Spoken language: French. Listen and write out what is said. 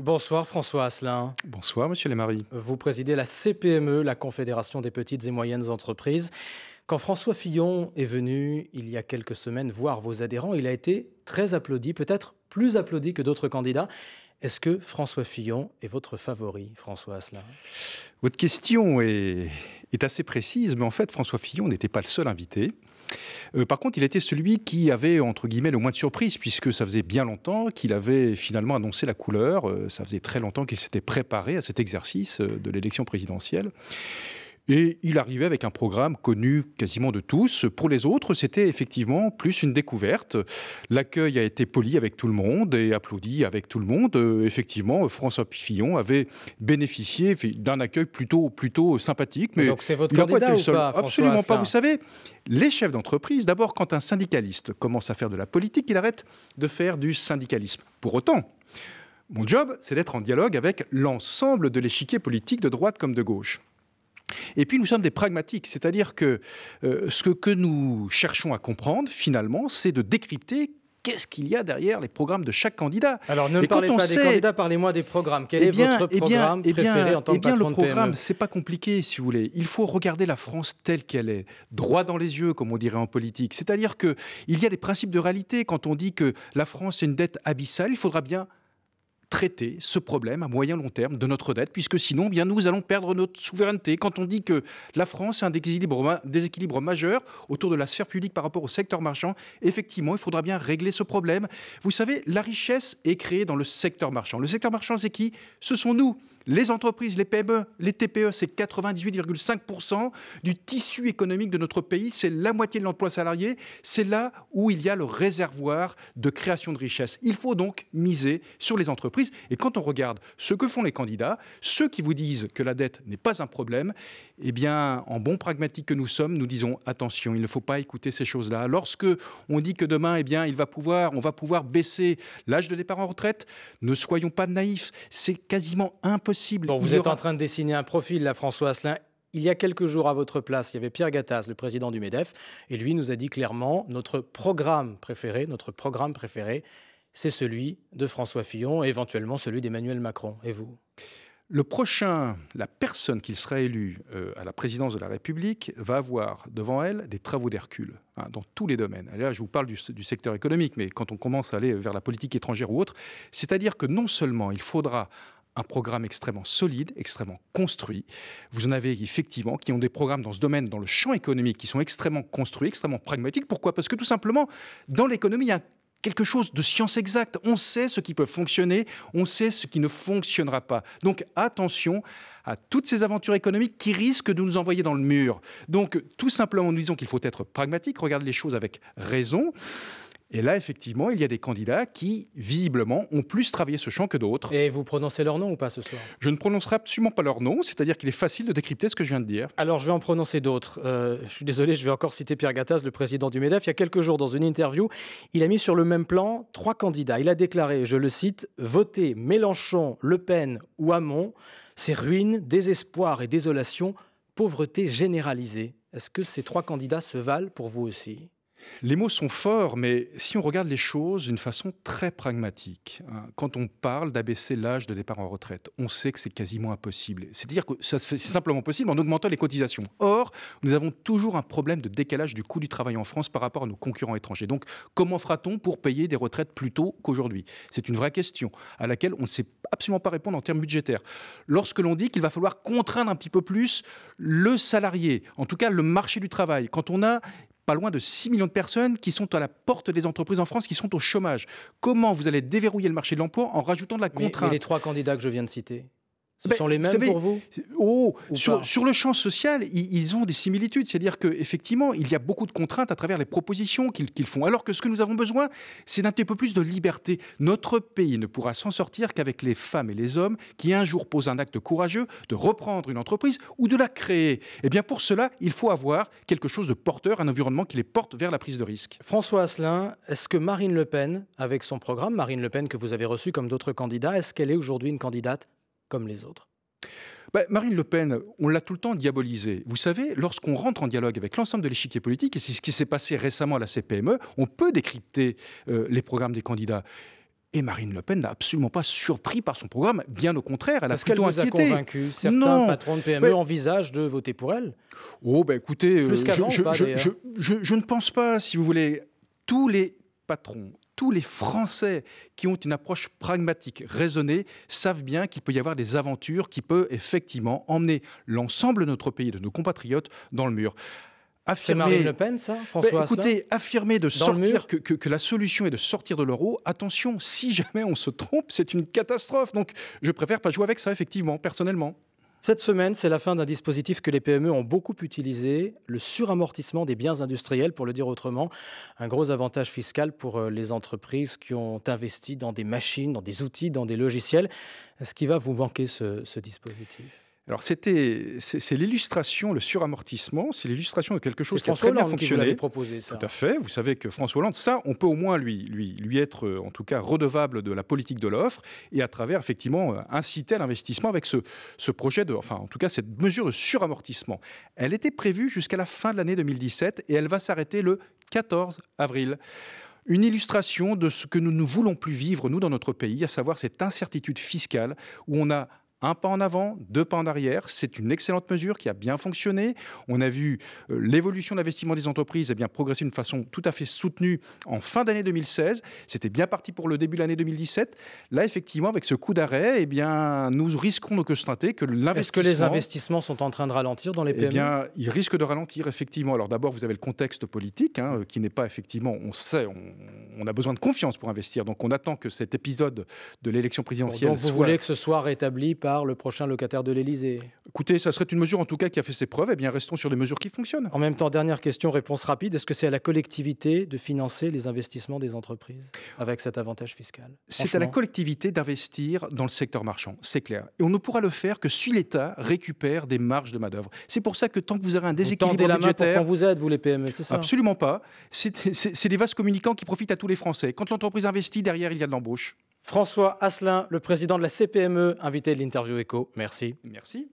Bonsoir François Asselin. Bonsoir, monsieur Lemarie. Vous présidez la CPME, la Confédération des petites et moyennes entreprises. Quand François Fillon est venu il y a quelques semaines voir vos adhérents, il a été très applaudi, peut-être plus applaudi que d'autres candidats. Est-ce que François Fillon est votre favori, François Asselin? Votre question est assez précise, mais en fait, François Fillon n'était pas le seul invité. Par contre, il était celui qui avait, entre guillemets, le moins de surprise, puisque ça faisait bien longtemps qu'il avait finalement annoncé la couleur. Ça faisait très longtemps qu'il s'était préparé à cet exercice de l'élection présidentielle. Et il arrivait avec un programme connu quasiment de tous. Pour les autres, c'était effectivement plus une découverte. L'accueil a été poli avec tout le monde et applaudi avec tout le monde. Effectivement, François Fillon avait bénéficié d'un accueil plutôt sympathique. Mais donc c'est votre il a candidat pas été le ou seul. pas, François Absolument pas. Asselin? Vous savez, les chefs d'entreprise, d'abord, quand un syndicaliste commence à faire de la politique, il arrête de faire du syndicalisme. Pour autant, mon job, c'est d'être en dialogue avec l'ensemble de l'échiquier politique de droite comme de gauche. Et puis nous sommes des pragmatiques, c'est-à-dire que ce que nous cherchons à comprendre finalement, c'est de décrypter qu'est-ce qu'il y a derrière les programmes de chaque candidat. Alors ne me parlez pas des candidats, parlez-moi des programmes. Quel est votre programme préféré en tant que patron le de PME? programme, c'est pas compliqué si vous voulez. Il faut regarder la France telle qu'elle est, droit dans les yeux comme on dirait en politique. C'est-à-dire qu'il y a des principes de réalité. Quand on dit que la France a une dette abyssale, il faudra bien traiter ce problème à moyen long terme de notre dette, puisque sinon, bien, nous allons perdre notre souveraineté. Quand on dit que la France a un déséquilibre majeur autour de la sphère publique par rapport au secteur marchand, effectivement, il faudra bien régler ce problème. Vous savez, la richesse est créée dans le secteur marchand. Le secteur marchand, c'est qui? Ce sont nous. Les entreprises, les PME, les TPE, c'est 98,5% du tissu économique de notre pays. C'est la moitié de l'emploi salarié. C'est là où il y a le réservoir de création de richesse. Il faut donc miser sur les entreprises. Et quand on regarde ce que font les candidats, ceux qui vous disent que la dette n'est pas un problème, eh bien, en bon pragmatique que nous sommes, nous disons attention, il ne faut pas écouter ces choses-là. Lorsque on dit que demain, eh bien, on va pouvoir baisser l'âge de départ en retraite, ne soyons pas naïfs. C'est quasiment impossible. Bon, vous êtes en train de dessiner un profil, là, François Asselin. Il y a quelques jours, à votre place, il y avait Pierre Gattaz, le président du MEDEF, et lui nous a dit clairement, notre programme préféré, c'est celui de François Fillon et éventuellement celui d'Emmanuel Macron. Et vous? La personne qui sera élue à la présidence de la République va avoir devant elle des travaux d'Hercule, dans tous les domaines. Et là, je vous parle du secteur économique, mais quand on commence à aller vers la politique étrangère ou autre, c'est-à-dire que non seulement il faudra un programme extrêmement solide, extrêmement construit. Vous en avez effectivement qui ont des programmes dans ce domaine, dans le champ économique, qui sont extrêmement construits, extrêmement pragmatiques. Pourquoi? Parce que tout simplement, dans l'économie, il y a quelque chose de science exacte. On sait ce qui peut fonctionner, on sait ce qui ne fonctionnera pas. Donc attention à toutes ces aventures économiques qui risquent de nous envoyer dans le mur. Donc tout simplement, nous disons qu'il faut être pragmatique, regarder les choses avec raison. Et là, effectivement, il y a des candidats qui, visiblement, ont plus travaillé ce champ que d'autres. Et vous prononcez leur nom ou pas ce soir? Je ne prononcerai absolument pas leur nom, c'est-à-dire qu'il est facile de décrypter ce que je viens de dire. Alors, je vais en prononcer d'autres. Je suis désolé, je vais encore citer Pierre Gattaz, le président du MEDEF. Il y a quelques jours, dans une interview, il a mis sur le même plan 3 candidats. Il a déclaré, je le cite, « Voter Mélenchon, Le Pen ou Hamon, c'est ruine, désespoir et désolation, pauvreté généralisée ». Est-ce que ces 3 candidats se valent pour vous aussi? Les mots sont forts, mais si on regarde les choses d'une façon très pragmatique, quand on parle d'abaisser l'âge de départ en retraite, on sait que c'est quasiment impossible. C'est-à-dire que c'est simplement possible en augmentant les cotisations. Or, nous avons toujours un problème de décalage du coût du travail en France par rapport à nos concurrents étrangers. Donc, comment fera-t-on pour payer des retraites plus tôt qu'aujourd'hui? C'est une vraie question à laquelle on ne sait absolument pas répondre en termes budgétaires. Lorsque l'on dit qu'il va falloir contraindre un petit peu plus le salarié, en tout cas le marché du travail, quand on a pas loin de 6 millions de personnes qui sont à la porte des entreprises en France, qui sont au chômage. Comment vous allez déverrouiller le marché de l'emploi en rajoutant de la contrainte? Mais les 3 candidats que je viens de citer, ce sont les mêmes pour vous? Sur le champ social, ils ont des similitudes. C'est-à-dire qu'effectivement, il y a beaucoup de contraintes à travers les propositions qu'ils font. Alors que ce que nous avons besoin, c'est d'un petit peu plus de liberté. Notre pays ne pourra s'en sortir qu'avec les femmes et les hommes qui un jour posent un acte courageux de reprendre une entreprise ou de la créer. Et bien pour cela, il faut avoir quelque chose de porteur, un environnement qui les porte vers la prise de risque. François Asselin, est-ce que Marine Le Pen, avec son programme, Marine Le Pen que vous avez reçu comme d'autres candidats, est-ce qu'elle est aujourd'hui une candidate comme les autres? Marine Le Pen, on l'a tout le temps diabolisée. Vous savez, lorsqu'on rentre en dialogue avec l'ensemble de l'échiquier politique, et c'est ce qui s'est passé récemment à la CPME, on peut décrypter les programmes des candidats. Et Marine Le Pen n'a absolument pas surpris par son programme, bien au contraire, elle a Est-ce qu'elle plutôt vous a inquiété. convaincu? Certains Non. patrons de PME envisagent de voter pour elle. Oh, ben écoutez, Plus qu'avant ou pas, d'ailleurs je ne pense pas, si vous voulez, tous les patrons, tous les Français qui ont une approche pragmatique, raisonnée, savent bien qu'il peut y avoir des aventures qui peuvent effectivement emmener l'ensemble de notre pays, de nos compatriotes, dans le mur. C'est Marine Le Pen, ça, François Asselin? Écoutez, affirmer de Dans le sortir mur que la solution est de sortir de l'euro, attention, si jamais on se trompe, c'est une catastrophe. Donc je préfère pas jouer avec ça, effectivement, personnellement. Cette semaine, c'est la fin d'un dispositif que les PME ont beaucoup utilisé, le suramortissement des biens industriels, pour le dire autrement. Un gros avantage fiscal pour les entreprises qui ont investi dans des machines, dans des outils, dans des logiciels. Est-ce qu'il va vous manquer ce dispositif? Alors c'est l'illustration, le suramortissement, c'est l'illustration de quelque chose C'est qui a François très bien Hollande qui vous l'avait fonctionné. proposé, ça. Tout à fait. Vous savez que François Hollande, ça, on peut au moins lui être, en tout cas, redevable de la politique de l'offre et à travers, effectivement, inciter à l'investissement avec ce projet enfin, en tout cas, cette mesure de suramortissement. Elle était prévue jusqu'à la fin de l'année 2017 et elle va s'arrêter le 14 avril. Une illustration de ce que nous ne voulons plus vivre, nous, dans notre pays, à savoir cette incertitude fiscale où on a un pas en avant, deux pas en arrière. C'est une excellente mesure qui a bien fonctionné. On a vu l'évolution de l'investissement des entreprises progresser d'une façon tout à fait soutenue en fin d'année 2016. C'était bien parti pour le début de l'année 2017. Là, effectivement, avec ce coup d'arrêt, nous risquons de constater que l'investissement... Est-ce que les investissements sont en train de ralentir dans les PME? Ils risquent de ralentir, effectivement. Alors d'abord, vous avez le contexte politique, qui n'est pas, effectivement, on sait, on a besoin de confiance pour investir. Donc on attend que cet épisode de l'élection présidentielle donc vous voulez que ce soit rétabli par le prochain locataire de l'Élysée? Écoutez, ça serait une mesure en tout cas qui a fait ses preuves. Restons sur des mesures qui fonctionnent. En même temps, dernière question, réponse rapide. Est-ce que c'est à la collectivité de financer les investissements des entreprises avec cet avantage fiscal? C'est à la collectivité d'investir dans le secteur marchand, c'est clair. Et on ne pourra le faire que si l'État récupère des marges de main-d'œuvre. C'est pour ça que tant que vous aurez un déséquilibre budgétaire... Vous tendez la main pour qu'on vous aide, vous les PME, c'est ça? Absolument pas. C'est des vases communicants qui profitent à tous les Français. Quand l'entreprise investit, derrière, il y a de l'embauche. François Asselin, le président de la CPME, invité de l'Interview Éco. Merci. Merci.